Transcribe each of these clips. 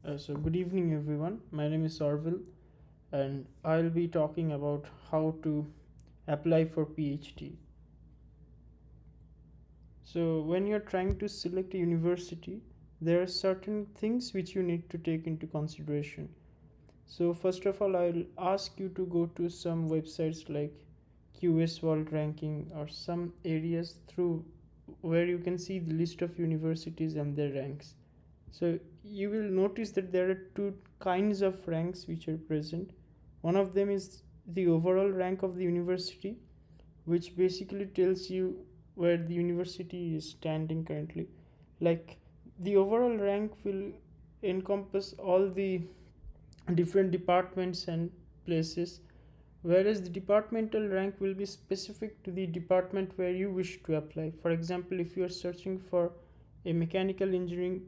Good evening, everyone. My name is Orville, and I'll be talking about how to apply for PhD. So, when you're trying to select a university, there are certain things which you need to take into consideration. So, first of all, I'll ask you to go to some websites like QS World Ranking or some areas through where you can see the list of universities and their ranks. So you will notice that there are two kinds of ranks which are present. One of them is the overall rank of the university, which basically tells you where the university is standing currently. Like the overall rank will encompass all the different departments and places, whereas the departmental rank will be specific to the department where you wish to apply. For example, if you are searching for a mechanical engineering,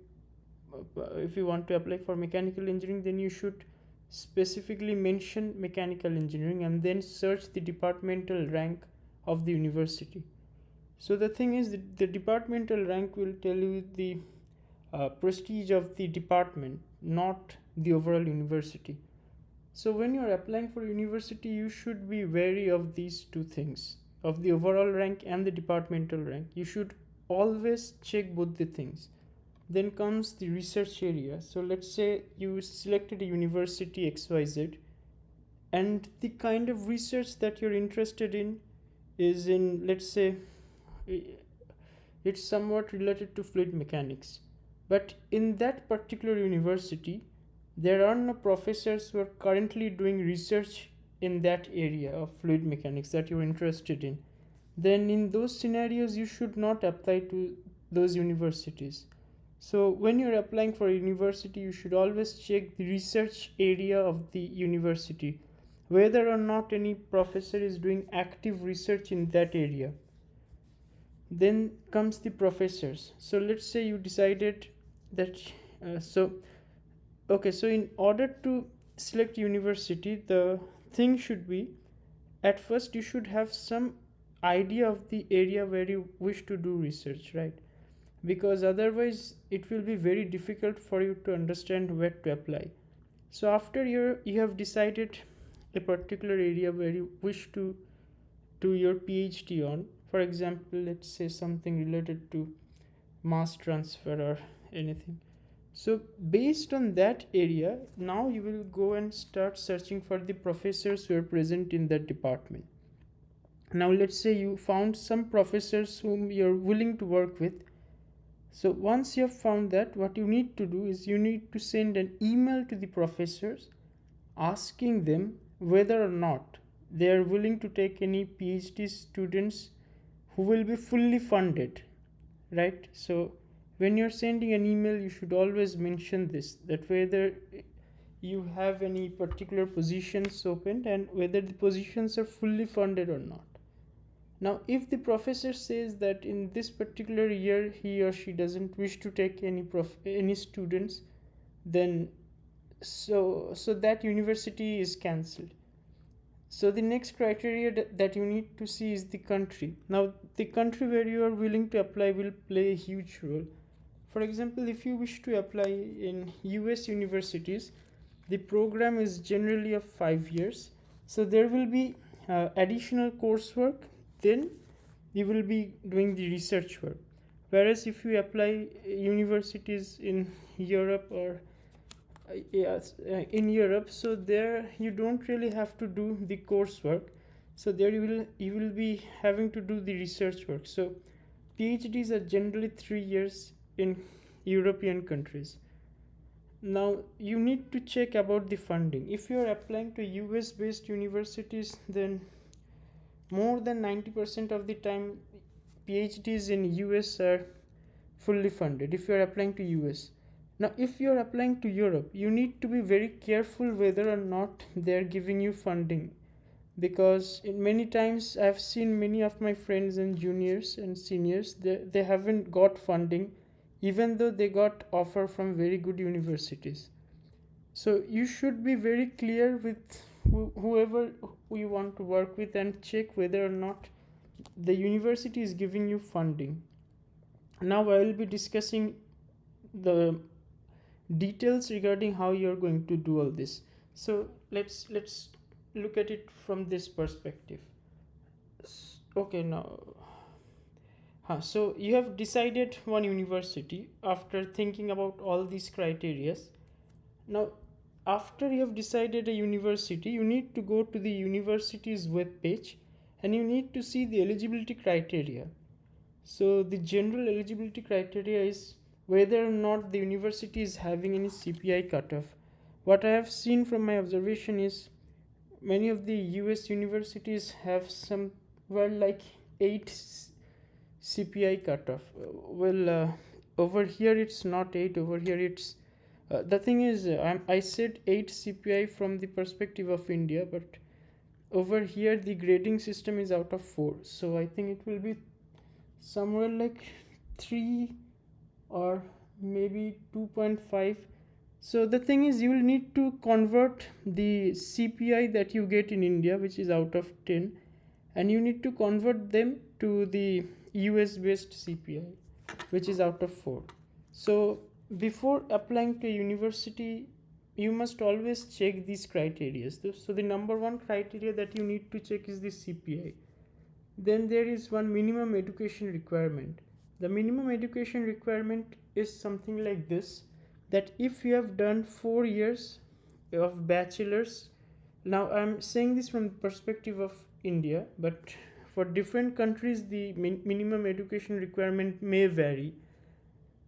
if you want to apply for mechanical engineering, then you should specifically mention mechanical engineering and then search the departmental rank of the university. So the thing is that the departmental rank will tell you the prestige of the department, not the overall university. So when you are applying for university, you should be wary of these two things, of the overall rank and the departmental rank. You should always check both the things. Then comes the research area. So let's say you selected a university XYZ, and the kind of research that you're interested in is in, let's say, it's somewhat related to fluid mechanics. But in that particular university, there are no professors who are currently doing research in that area of fluid mechanics that you're interested in. Then in those scenarios, you should not apply to those universities. So when you're applying for a university, you should always check the research area of the university, whether or not any professor is doing active research in that area. Then comes the professors. So let's say you decided that so in order to select university, the thing should be, at first you should have some idea of the area where you wish to do research, right? Because otherwise it will be very difficult for you to understand where to apply. So after you have decided a particular area where you wish to do your PhD on, for example, let's say something related to mass transfer or anything. So based on that area, now you will go and start searching for the professors who are present in that department. Now let's say you found some professors whom you're willing to work with. So once you have found that, what you need to do is you need to send an email to the professors asking them whether or not they are willing to take any PhD students who will be fully funded, right? So when you're sending an email, you should always mention this, that whether you have any particular positions opened and whether the positions are fully funded or not. Now, if the professor says that in this particular year he or she doesn't wish to take any students, then so that university is cancelled. So the next criteria that you need to see is the country. Now, the country where you are willing to apply will play a huge role. For example, if you wish to apply in US universities, the program is generally of 5 years. So there will be additional coursework, then you will be doing the research work. Whereas if you apply universities in Europe or in Europe, so there you don't really have to do the coursework. So there you will be having to do the research work. So PhDs are generally 3 years in European countries. Now you need to check about the funding. If you are applying to US based universities, then more than 90% of the time PhDs in US are fully funded if you are applying to US. Now if you are applying to Europe, you need to be very careful whether or not they are giving you funding, because in many times I've seen many of my friends and juniors and seniors, they haven't got funding even though they got offer from very good universities. So you should be very clear with whoever you want to work with and check whether or not the university is giving you funding. Now I will be discussing the details regarding how you're going to do all this. So let's look at it from this perspective. Okay, now, so you have decided one university after thinking about all these criterias. Now, after you have decided a university, you need to go to the university's web page and you need to see the eligibility criteria. So the general eligibility criteria is whether or not the university is having any CPI cutoff. What I have seen from my observation is many of the US universities have somewhere like 8 CPI cutoff. Over here it's not 8, over here it's the thing is, I said 8 CPI from the perspective of India, but over here the grading system is out of 4, so I think it will be somewhere like 3 or maybe 2.5. So the thing is, you will need to convert the CPI that you get in India, which is out of 10, and you need to convert them to the US based CPI, which is out of 4. So before applying to a university, you must always check these criteria. So the number one criteria that you need to check is the CPI. Then there is one minimum education requirement. The minimum education requirement is something like this, that if you have done 4 years of bachelor's, now I'm saying this from the perspective of India, but for different countries the minimum education requirement may vary,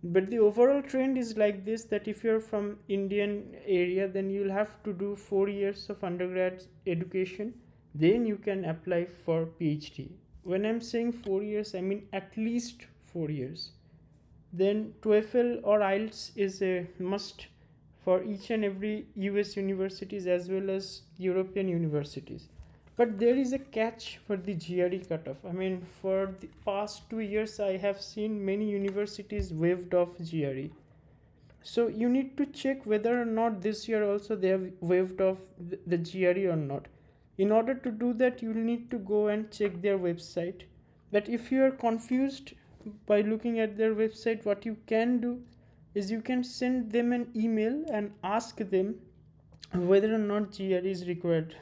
but the overall trend is like this, that if you're from Indian area, then you'll have to do 4 years of undergrad education, then you can apply for PhD. When I'm saying 4 years, I mean at least 4 years. Then TOEFL or IELTS is a must for each and every US universities as well as European universities. But there is a catch for the GRE cutoff. I mean, for the past 2 years, I have seen many universities waived off GRE. So you need to check whether or not this year also they have waived off the GRE or not. In order to do that, you will need to go and check their website. But if you are confused by looking at their website, what you can do is you can send them an email and ask them whether or not GRE is required.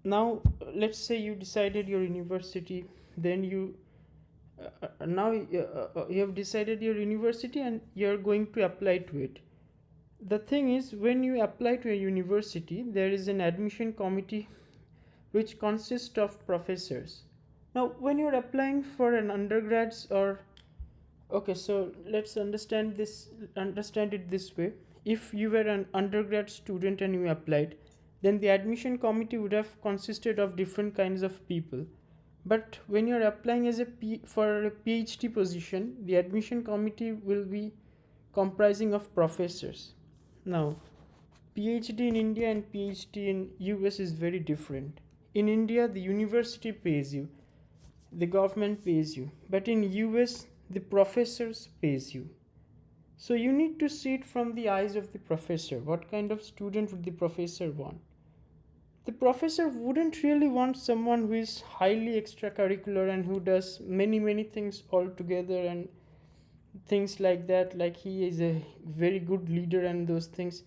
Now let's say you decided your university, then you have decided your university and you're going to apply to it. The thing is, when you apply to a university, there is an admission committee which consists of professors. Now when you're applying for an undergrads, or okay, so let's understand it this way. If you were an undergrad student and you applied, then the admission committee would have consisted of different kinds of people. But when you're applying as for a PhD position, the admission committee will be comprising of professors. Now, PhD in India and PhD in US is very different. In India, the university pays you, the government pays you, but in US, the professors pays you. So you need to see it from the eyes of the professor. What kind of student would the professor want? The professor wouldn't really want someone who is highly extracurricular and who does many things all together and things like that, like he is a very good leader and those things.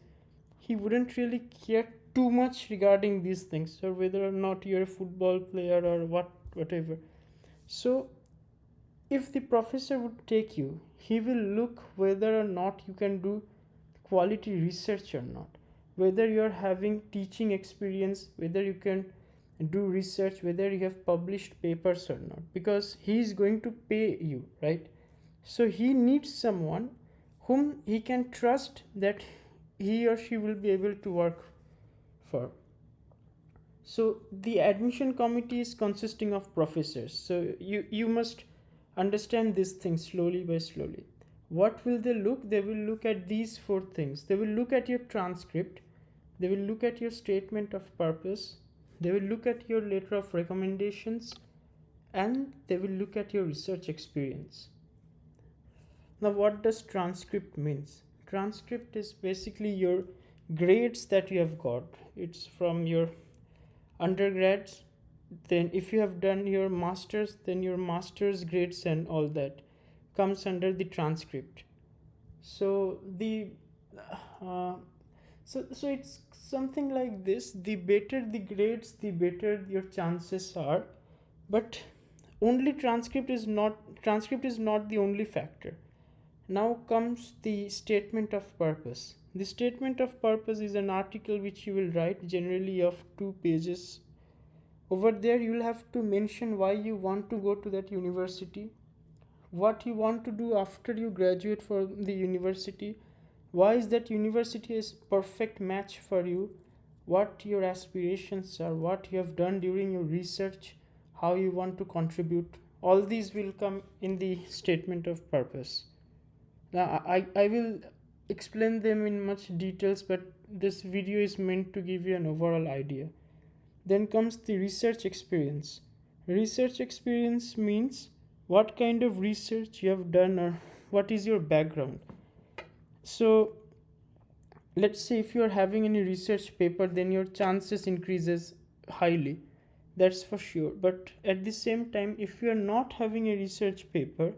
He wouldn't really care too much regarding these things, or whether or not you're a football player or whatever. So if the professor would take you, he will look whether or not you can do quality research or not, whether you're having teaching experience, whether you can do research, whether you have published papers or not, because he is going to pay you, right? So he needs someone whom he can trust that he or she will be able to work for. So the admission committee is consisting of professors. So you must understand this thing slowly by slowly. What will they look? They will look at these 4 things. They will look at your transcript, they will look at your statement of purpose, they will look at your letter of recommendations, and they will look at your research experience. Now what does transcript means? Transcript is basically your grades that you have got. It's from your undergrads, then if you have done your masters, then your masters grades and all that comes under the transcript. So the uh, so it's something like this: the better the grades, the better your chances are. But only transcript is not the only factor. Now comes the statement of purpose. The statement of purpose is an article which you will write, generally of 2 pages. Over there you will have to mention why you want to go to that university, what you want to do after you graduate from the university, why is that university is perfect match for you, what your aspirations are, what you have done during your research, how you want to contribute. All these will come in the statement of purpose. Now I will explain them in much details, but this video is meant to give you an overall idea. Then comes the research experience. Research experience means what kind of research you have done or what is your background. So let's say if you are having any research paper, then your chances increases highly. That's for sure. But at the same time, if you are not having a research paper,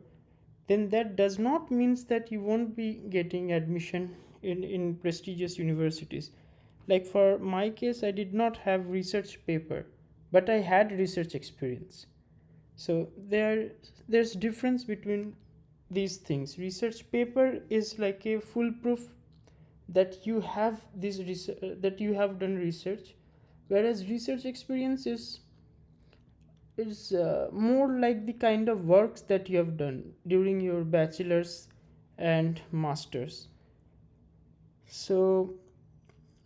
then that does not means that you won't be getting admission in prestigious universities. Like for my case, I did not have research paper, but I had research experience. So there's difference between these things. Research paper is like a foolproof that you have this that you have done research, whereas research experience is more like the kind of works that you have done during your bachelor's and master's. So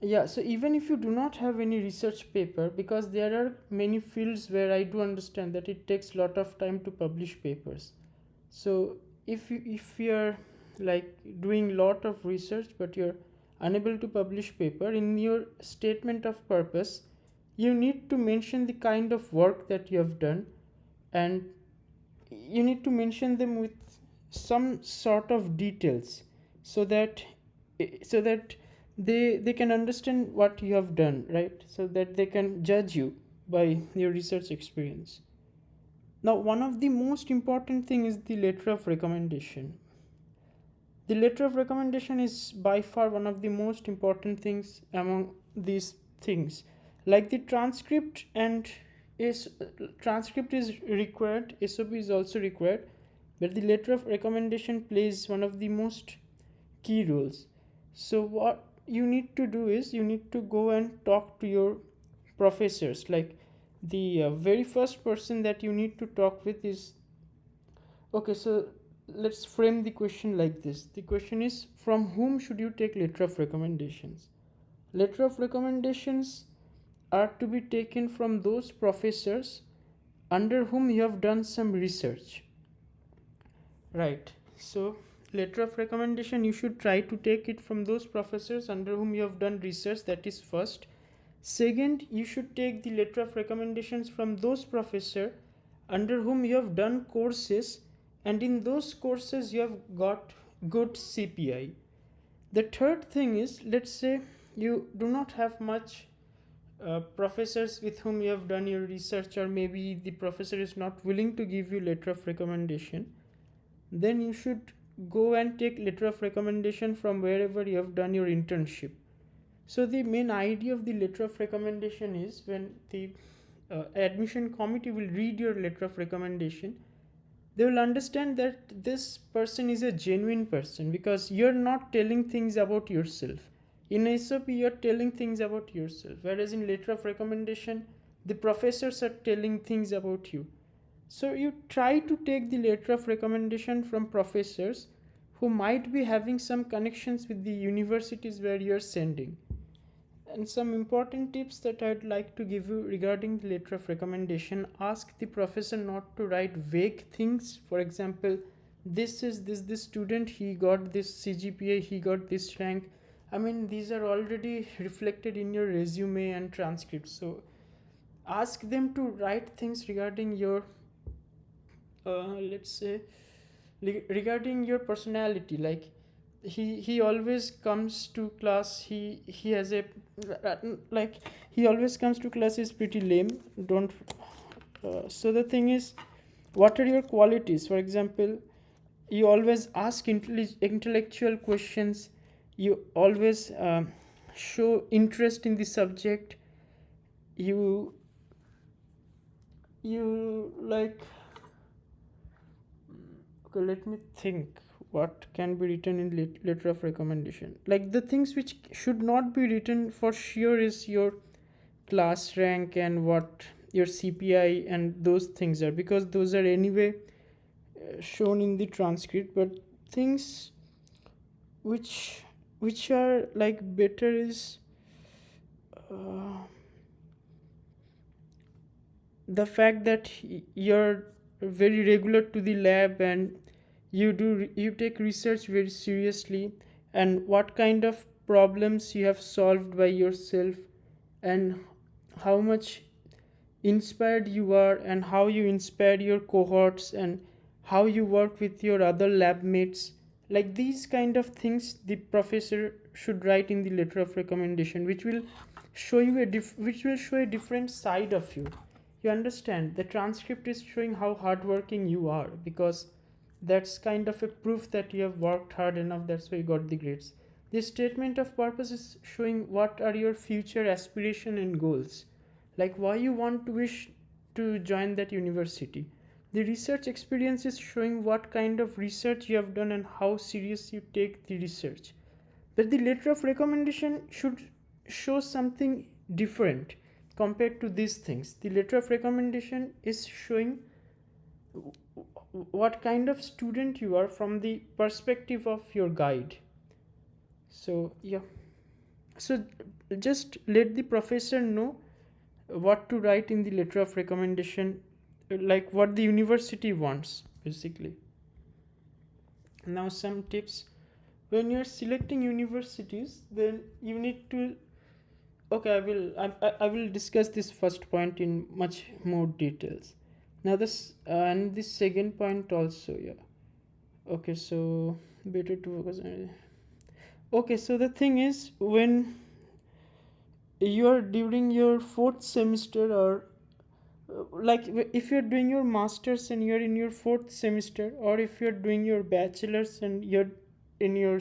yeah, so even if you do not have any research paper, because there are many fields where I do understand that it takes a lot of time to publish papers. So if you're like doing lot of research but you're unable to publish paper, in your statement of purpose you need to mention the kind of work that you have done, and you need to mention them with some sort of details, so that they can understand what you have done, right? So that they can judge you by your research experience. Now one of the most important thing is the letter of recommendation. The letter of recommendation is by far one of the most important things among these things. Like the transcript and is transcript is required, SOP is also required, but the letter of recommendation plays one of the most key roles. So what you need to do is you need to go and talk to your professors. Like the very first person that you need to talk with is, okay, so let's frame the question like this. The question is, from whom should you take letter of recommendations? Letter of recommendations are to be taken from those professors under whom you have done some research, right? So letter of recommendation, you should try to take it from those professors under whom you have done research. That is first. Second, you should take the letter of recommendations from those professor under whom you have done courses, and in those courses you have got good CPI. The third thing is, let's say you do not have much professors with whom you have done your research, or maybe the professor is not willing to give you letter of recommendation, then you should go and take letter of recommendation from wherever you have done your internship. So the main idea of the letter of recommendation is, when the admission committee will read your letter of recommendation, they will understand that this person is a genuine person, because you're not telling things about yourself. In SOP you're telling things about yourself, whereas in letter of recommendation the professors are telling things about you. So you try to take the letter of recommendation from professors who might be having some connections with the universities where you're sending. And some important tips that I'd like to give you regarding the letter of recommendation: ask the professor not to write vague things. For example, this student, he got this CGPA, he got this rank. I mean, these are already reflected in your resume and transcript. So ask them to write things regarding your let's say regarding your personality. Like he always comes to class, he has a like he always comes to class is pretty lame. Don't so the thing is, what are your qualities? For example, you always ask intellectual questions, you always show interest in the subject, you you like okay, let me think what can be written in letter of recommendation. Like the things which should not be written for sure is your class rank and what your CPI and those things are, because those are anyway shown in the transcript. But things which are like better is uh, the fact that you're very regular to the lab, and you take research very seriously, and what kind of problems you have solved by yourself, and how much inspired you are, and how you inspire your cohorts, and how you work with your other lab mates. Like these kind of things the professor should write in the letter of recommendation, which will show you which will show a different side of you. You understand, the transcript is showing how hardworking you are, because that's kind of a proof that you have worked hard enough, that's why you got the grades. The statement of purpose is showing what are your future aspiration and goals, like why you want to wish to join that university. The research experience is showing what kind of research you have done and how serious you take the research. But the letter of recommendation should show something different compared to these things. The letter of recommendation is showing what kind of student you are from the perspective of your guide. So yeah, so just let the professor know what to write in the letter of recommendation, like what the university wants basically. Now some tips: when you're selecting universities, then you need to okay, I will discuss this first point in much more details. Now this and this second point also, yeah. Okay, so better to focus on. Okay, so the thing is, when you're during your fourth semester, or like if you're doing your masters and you're in your fourth semester, or if you're doing your bachelor's and you're in your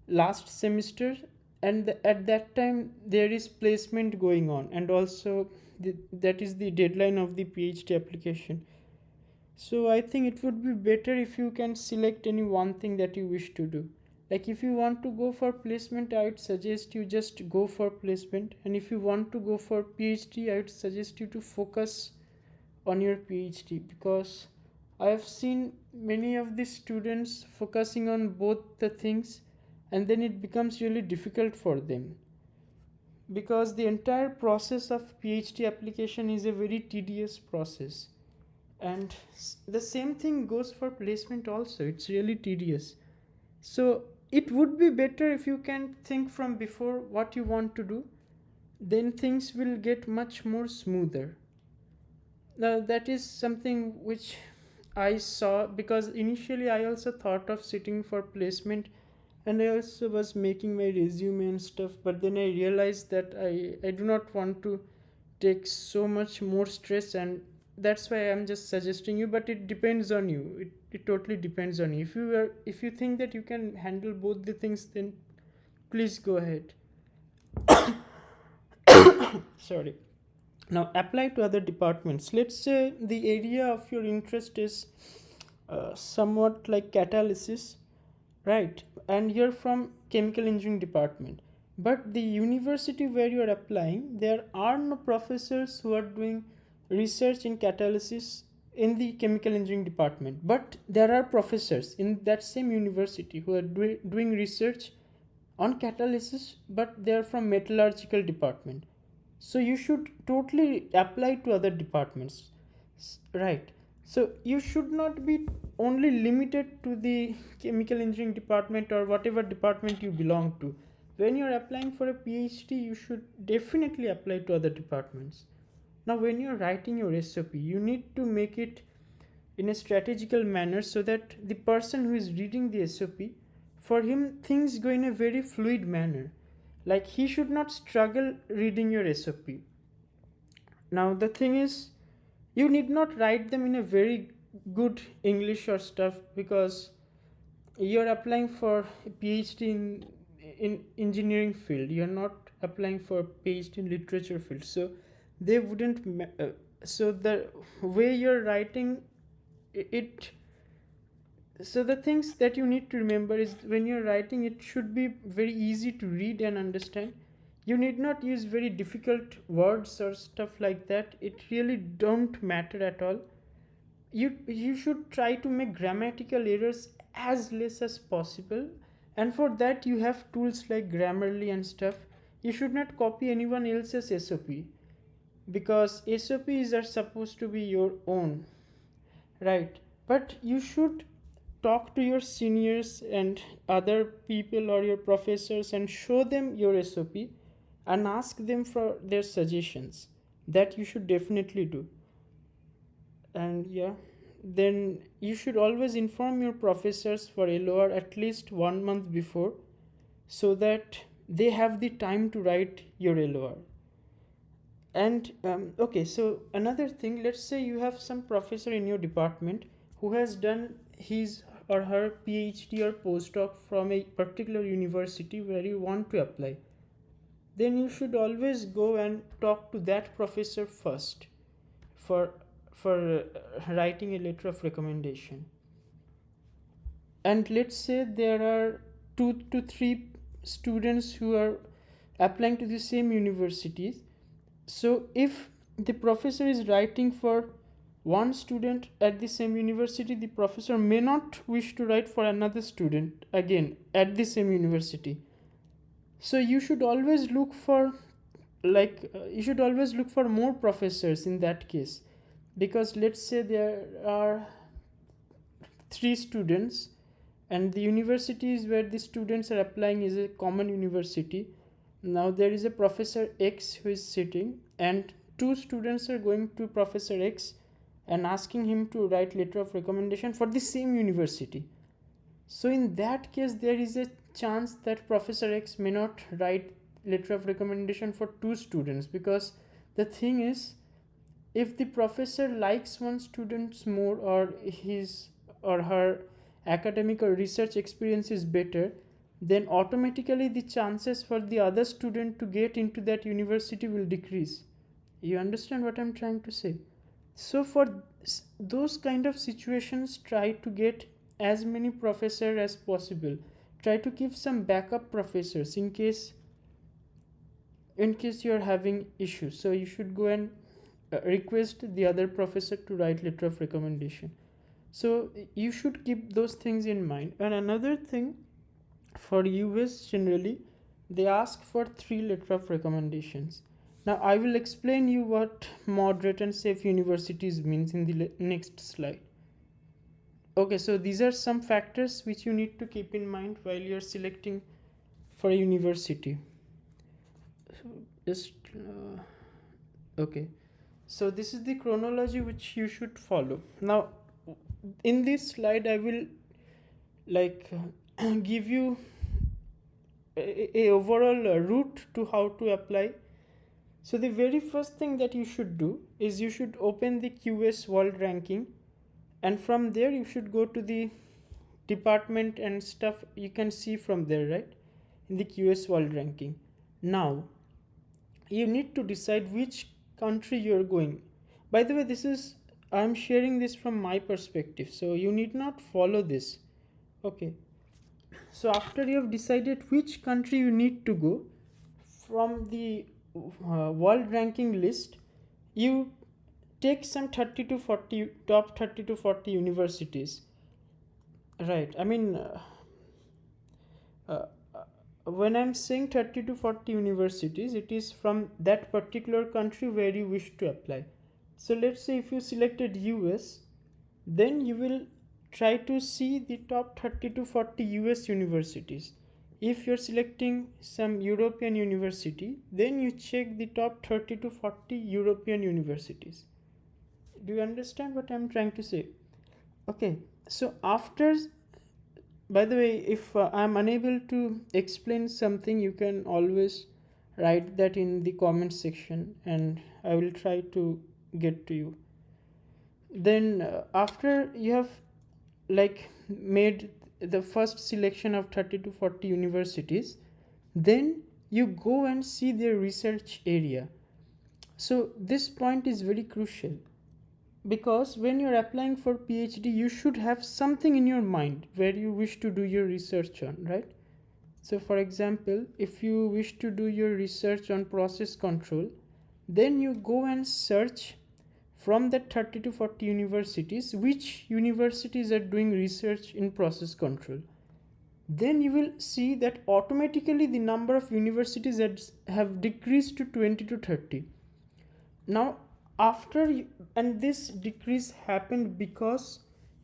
last semester, and at that time there is placement going on, and also that is the deadline of the PhD application. So I think it would be better if you can select any one thing that you wish to do. Like if you want to go for placement, I would suggest you just go for placement. And if you want to go for PhD, I would suggest you to focus on your PhD, because I have seen many of the students focusing on both the things, and then it becomes really difficult for them, because the entire process of PhD application is a very tedious process. And the same thing goes for placement also, it's really tedious. So it would be better if you can think from before what you want to do, then things will get much more smoother. Now that is something which I saw, because initially I also thought of sitting for placement, and I also was making my resume and stuff, but then I realized that I do not want to take so much more stress, and that's why I'm just suggesting you. But it depends on you, it totally depends on you. If you think that you can handle both the things, then please go ahead. Sorry. Now apply to other departments. Let's say the area of your interest is somewhat like catalysis, right? And you're from chemical engineering department, but the university where you are applying, there are no professors who are doing research in catalysis in the chemical engineering department, but there are professors in that same university who are doing research on catalysis, but they are from metallurgical department. So you should totally apply to other departments, right? So you should not be only limited to the chemical engineering department or whatever department you belong to. When you're applying for a PhD, you should definitely apply to other departments. Now when you're writing your SOP, you need to make it in a strategical manner, so that the person who is reading the SOP, for him things go in a very fluid manner. Like he should not struggle reading your SOP. Now the thing is, you need not write them in a very good English or stuff, because you're applying for a PhD in engineering field, you're not applying for PhD in literature field, so they wouldn't so the way you're writing it. So the things that you need to remember is when you're writing, it should be very easy to read and understand. You need not use very difficult words or stuff like that. It really don't matter at all. You should try to make grammatical errors as less as possible, and for that you have tools like Grammarly and stuff. You should not copy anyone else's SOP, because SOPs are supposed to be your own, right? But you should talk to your seniors and other people or your professors and show them your SOP and ask them for their suggestions. That you should definitely do. And yeah, then you should always inform your professors for LOR at least 1 month before, so that they have the time to write your LOR. And okay, so another thing, let's say you have some professor in your department who has done his or her PhD or postdoc from a particular university where you want to apply. Then you should always go and talk to that professor first for writing a letter of recommendation. And let's say there are 2 to 3 students who are applying to the same universities. So if the professor is writing for one student at the same university, the professor may not wish to write for another student again at the same university. So you should always look for more professors in that case, because let's say there are 3 students and the universities where the students are applying is a common university. Now there is a Professor X who is sitting, and 2 students are going to Professor X and asking him to write letter of recommendation for the same university. So in that case, there is a chance that Professor X may not write letter of recommendation for 2 students, because the thing is, if the professor likes one student more, or his or her academic or research experience is better, then automatically the chances for the other student to get into that university will decrease. You understand what I'm trying to say? So for those kind of situations, try to get as many professors as possible. Try to keep some backup professors in case you're having issues. So you should go and request the other professor to write letter of recommendation. So you should keep those things in mind. And another thing, for US generally they ask for 3 letter of recommendations. Now I will explain you what moderate and safe universities means in the next slide. Okay, so these are some factors which you need to keep in mind while you're selecting for a university. So just okay, so this is the chronology which you should follow. Now in this slide I will give you a overall route to how to apply. So the very first thing that you should do is you should open the QS world ranking, and from there you should go to the department and stuff. You can see from there, right, in the QS world ranking. Now you need to decide which country you're going. By the way, I'm sharing this from my perspective, so you need not follow this. Okay, so after you have decided which country you need to go from the world ranking list, you take some 30 to 40 top 30 to 40 universities, right? I mean uh, when I'm saying 30 to 40 universities, it is from that particular country where you wish to apply. So let's say if you selected US, then you will try to see the top 30 to 40 US universities. If you're selecting some European university, then you check the top 30 to 40 European universities. Do you understand what I'm trying to say? Okay, so after, by the way, if I'm unable to explain something, you can always write that in the comment section and I will try to get to you. Then after you have made the first selection of 30 to 40 universities, then you go and see their research area. So this point is very crucial, because when you're applying for PhD, you should have something in your mind where you wish to do your research on, right? So for example, if you wish to do your research on process control, then you go and search from the 30 to 40 universities which universities are doing research in process control. Then you will see that automatically the number of universities that have decreased to 20 to 30. Now after you, and this decrease happened because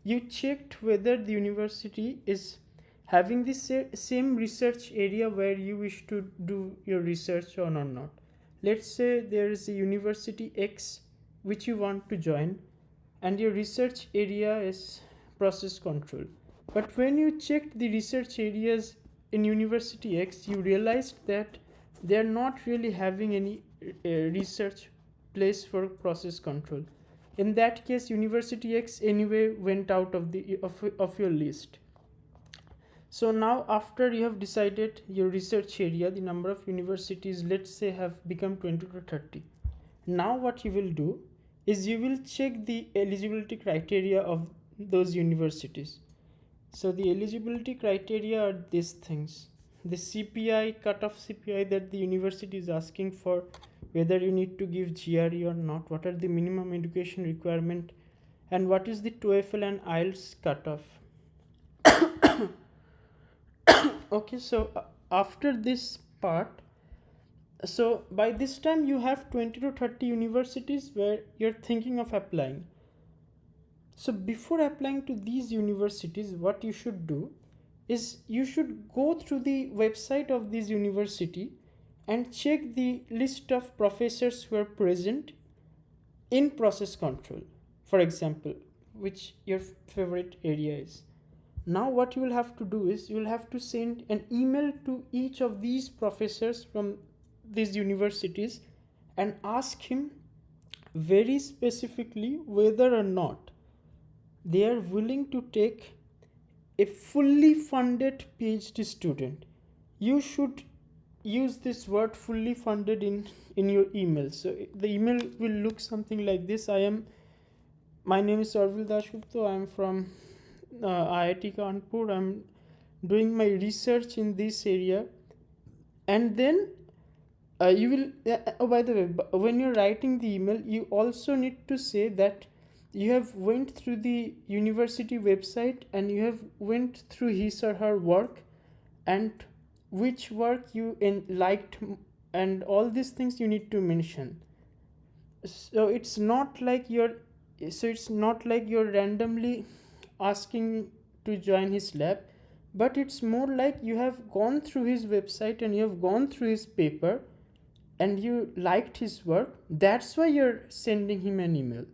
you checked whether the university is having the same research area where you wish to do your research on or not. Let's say there is a university X which you want to join, and your research area is process control. But when you checked the research areas in University X, you realized that they are not really having any research place for process control. In that case, University X anyway went out of the of your list. So now after you have decided your research area, the number of universities, let's say, have become 20 to 30. Now what you will do is you will check the eligibility criteria of those universities. So the eligibility criteria are these things: the CPI, cutoff CPI that the university is asking for, whether you need to give GRE or not, what are the minimum education requirement, and what is the TOEFL and IELTS cutoff. Okay, so after this part, so by this time you have 20 to 30 universities where you're thinking of applying. So before applying to these universities, what you should do is you should go through the website of this university and check the list of professors who are present in process control, for example, which your favorite area is. Now what you will have to do is you will have to send an email to each of these professors from these universities and ask him very specifically whether or not they are willing to take a fully funded PhD student. You should use this word fully funded in your email. So the email will look something like this: my name is Arvil Dashgupta. I am from IIT Kanpur. I'm doing my research in this area. And then you will oh, by the way, when you're writing the email, you also need to say that you have went through the university website and you have went through his or her work, and which work you liked, and all these things you need to mention. So it's not like you're randomly asking to join his lab, but it's more like you have gone through his website and you have gone through his paper and you liked his work. That's why you're sending him an email.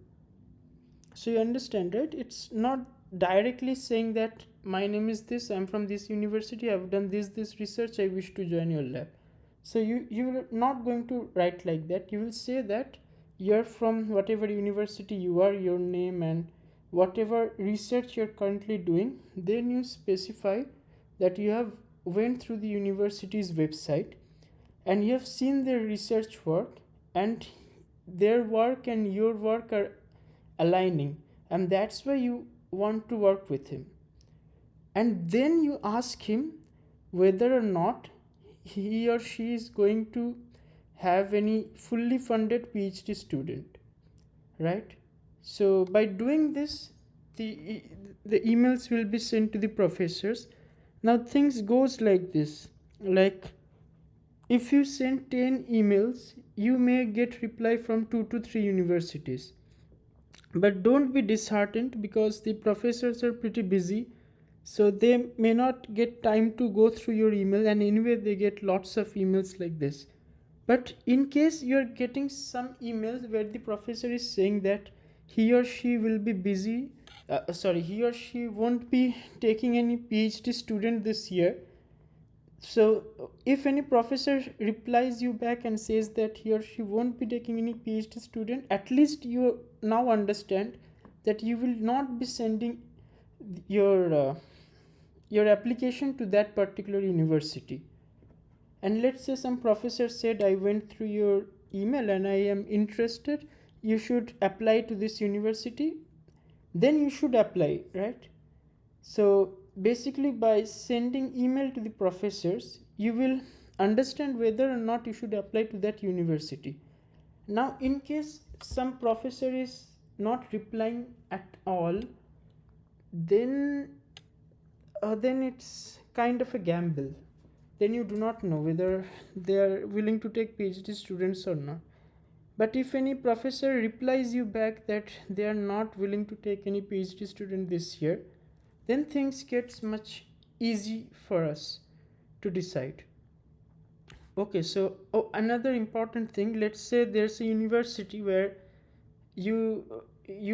So you understand, right? It's not directly saying that my name is this, I'm from this university, I've done this research, I wish to join your lab. So you're not going to write like that. You will say that you're from whatever university you are, your name, and whatever research you're currently doing. Then you specify that you have went through the university's website and you have seen their research work, and their work and your work are aligning, and that's why you want to work with him. And then you ask him whether or not he or she is going to have any fully funded PhD student, right? So by doing this, the emails will be sent to the professors. Now things goes like this: like if you send 10 emails, you may get reply from 2 to 3 universities. But don't be disheartened, because the professors are pretty busy, so they may not get time to go through your email, and anyway they get lots of emails like this. But in case you're getting some emails where the professor is saying that he or she will be busy, he or she won't be taking any PhD student this year. So if any professor replies you back and says that he or she won't be taking any PhD student, at least you now understand that you will not be sending your your application to that particular university. And let's say some professor said, I went through your email and I am interested, you should apply to this university, then you should apply, right? So basically, by sending email to the professors, you will understand whether or not you should apply to that university. Now, in case some professor is not replying at all, then then it's kind of a gamble. Then you do not know whether they are willing to take PhD students or not. But if any professor replies you back that they are not willing to take any PhD student this year, then things gets much easy for us to decide. Okay, so another important thing, let's say there's a university where you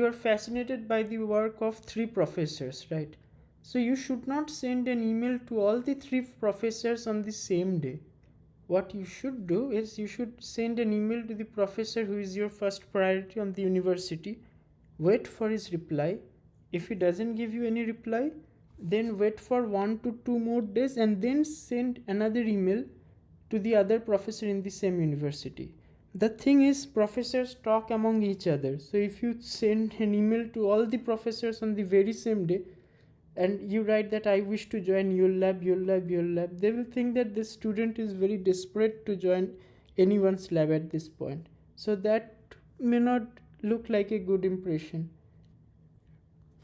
are fascinated by the work of three professors, right? So you should not send an email to all the three professors on the same day. What you should do is you should send an email to the professor who is your first priority on the university, wait for his reply. If he doesn't give you any reply, then wait for 1 to 2 more days and then send another email to the other professor in the same university. The thing is, professors talk among each other. So if you send an email to all the professors on the very same day and you write that I wish to join your lab, they will think that this student is very desperate to join anyone's lab at this point. So that may not look like a good impression.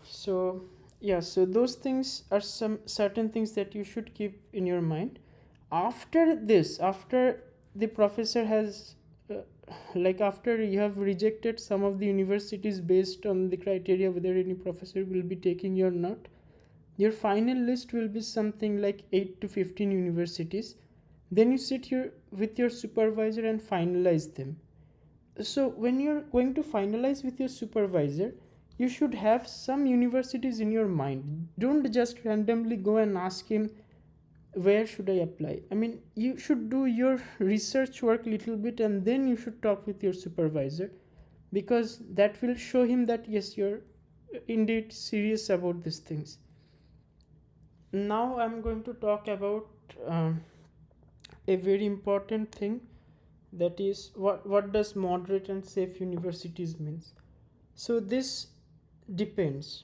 So yeah, so those things are some certain things that you should keep in your mind. After this, after the professor has after you have rejected some of the universities based on the criteria whether any professor will be taking you or not, your final list will be something like 8 to 15 universities. Then you sit here with your supervisor and finalize them. So when you're going to finalize with your supervisor, you should have some universities in your mind. Don't just randomly go and ask him, where should I apply? I mean, you should do your research work a little bit and then you should talk with your supervisor, because that will show him that yes, you're indeed serious about these things. Now I'm going to talk about a very important thing, that is what does moderate and safe universities means. So this depends.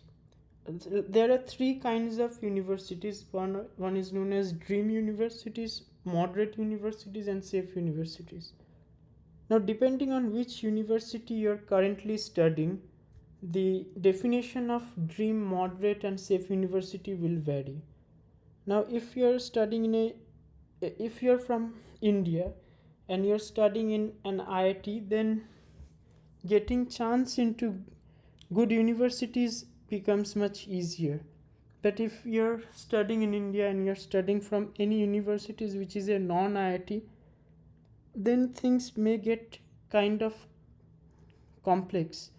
There are three kinds of universities. One is known as dream universities, moderate universities, and safe universities. Now, depending on which university you're currently studying, the definition of dream, moderate, and safe university will vary. Now, if you're from India and you're studying in an IIT, then getting chance into good universities becomes much easier. But if you're studying in India and you're studying from any universities which is a non-IIT, then things may get kind of complex.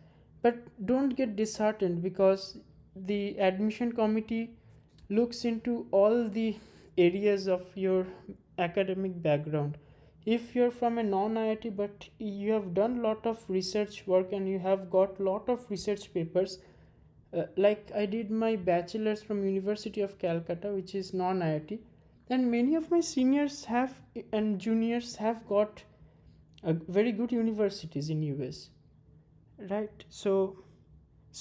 But don't get disheartened, because the admission committee looks into all the areas of your academic background. If you're from a non-IIT but you have done lot of research work and you have got lot of research papers, like I did my bachelor's from University of Calcutta, which is non-IIT, and many of my seniors have and juniors have got very good universities in US, right? So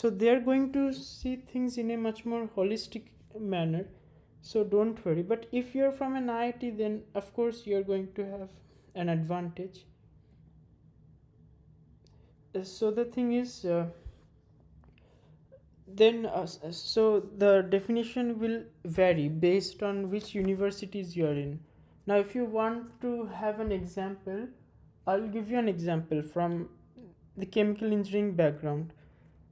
they are going to see things in a much more holistic manner. So don't worry. But if you're from an IIT, then of course you're going to have an advantage. So the thing is, so the definition will vary based on which universities you are in. Now, if you want to have an example, I'll give you an example from the chemical engineering background.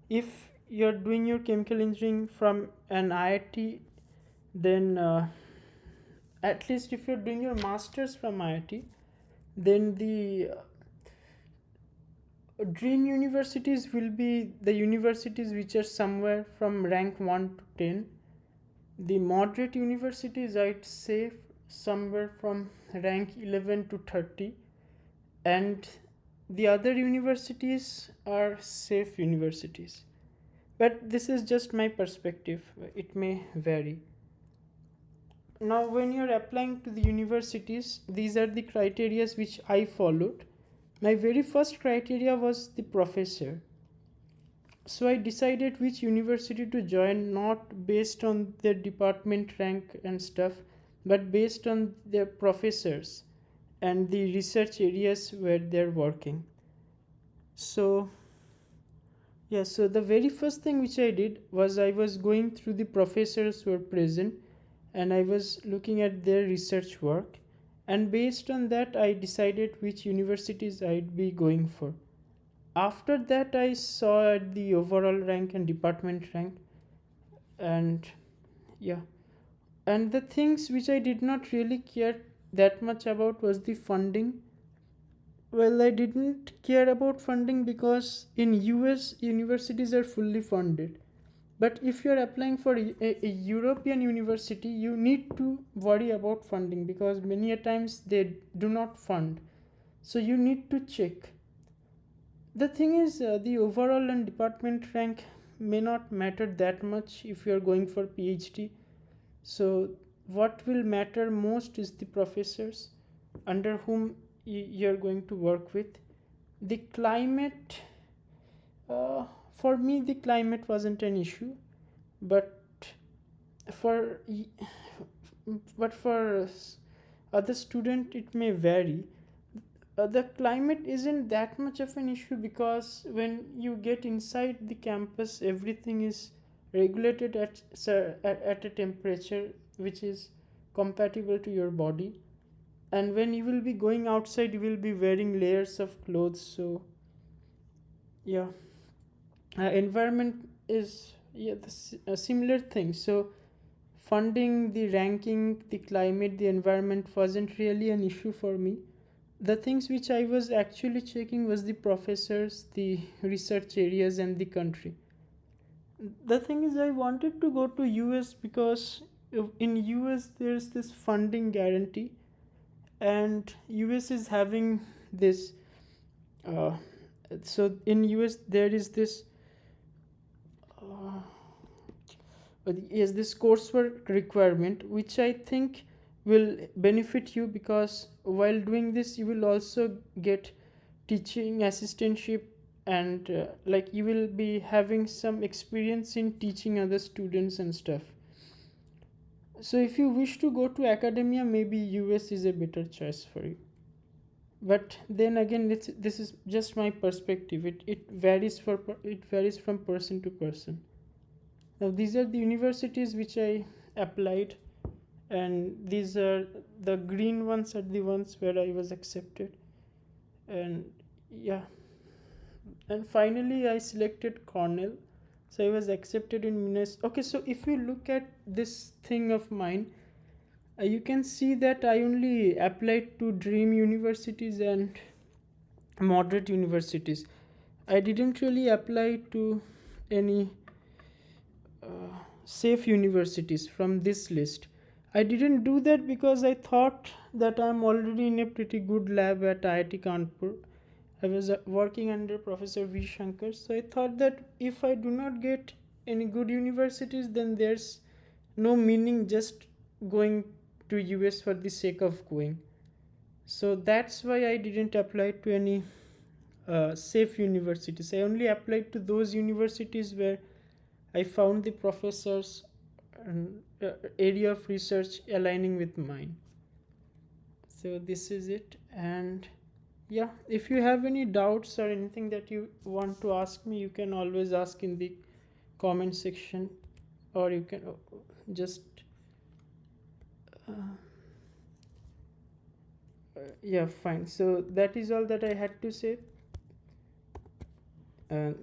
If you're doing your chemical engineering from an IIT, then at least if you're doing your masters from IIT, then the dream universities will be the universities which are somewhere from rank 1 to 10. The moderate universities, I'd say, somewhere from rank 11 to 30. And the other universities are safe universities. But this is just my perspective. It may vary. now when you're applying to the universities, these are the criteria which I followed. My very first criteria was the professor. So I decided which university to join, not based on their department rank and stuff, but based on their professors and the research areas where they're working. So, yeah, so the very first thing which I did was I was going through the professors who were present and I was looking at their research work. And based on that, I decided which universities I'd be going for. After that, I saw the overall rank and department rank, and yeah, and the things which I did not really care that much about was the funding. Well, I didn't care about funding because in US universities are fully funded. But if you're applying for a European university, you need to worry about funding because many a times they do not fund. So you need to check. The thing is, the overall and department rank may not matter that much if you are going for PhD. So, what will matter most is the professors under whom you're going to work with. The climate, for me, the climate wasn't an issue, but for for other student it may vary. The climate isn't that much of an issue because when you get inside the campus, everything is regulated at a temperature which is compatible to your body. And when you will be going outside, you will be wearing layers of clothes. So, yeah, environment is a similar thing. So, funding, the ranking, the climate, the environment wasn't really an issue for me. The things which I was actually checking was the professors, the research areas, and the country. The thing is, I wanted to go to US because in US there's this funding guarantee, and US is having this. Uh, so in US there is this. Uh, yes, this coursework requirement, which I think will benefit you because while doing this, you will also get teaching assistantship and like you will be having some experience in teaching other students and stuff. So if you wish to go to academia, maybe US is a better choice for you. But then again, this is just my perspective. It varies from person to person. Now these are the universities which I applied, and these are the green ones are the ones where I was accepted. And yeah, and finally I selected Cornell. So I was accepted in Minnesota. Okay, so if you look at this thing of mine, you can see that I only applied to dream universities and moderate universities. I didn't really apply to any safe universities from this list. I didn't do that because I thought that I'm already in a pretty good lab at IIT Kanpur. I was working under Professor V. Shankar, so I thought that if I do not get any good universities, then there's no meaning just going to US for the sake of going. So that's why I didn't apply to any safe universities. I only applied to those universities where I found the professors and area of research aligning with mine. So this is it. And yeah, if you have any doubts or anything that you want to ask me, you can always ask in the comment section, or you can just yeah, fine. So that is all that I had to say. And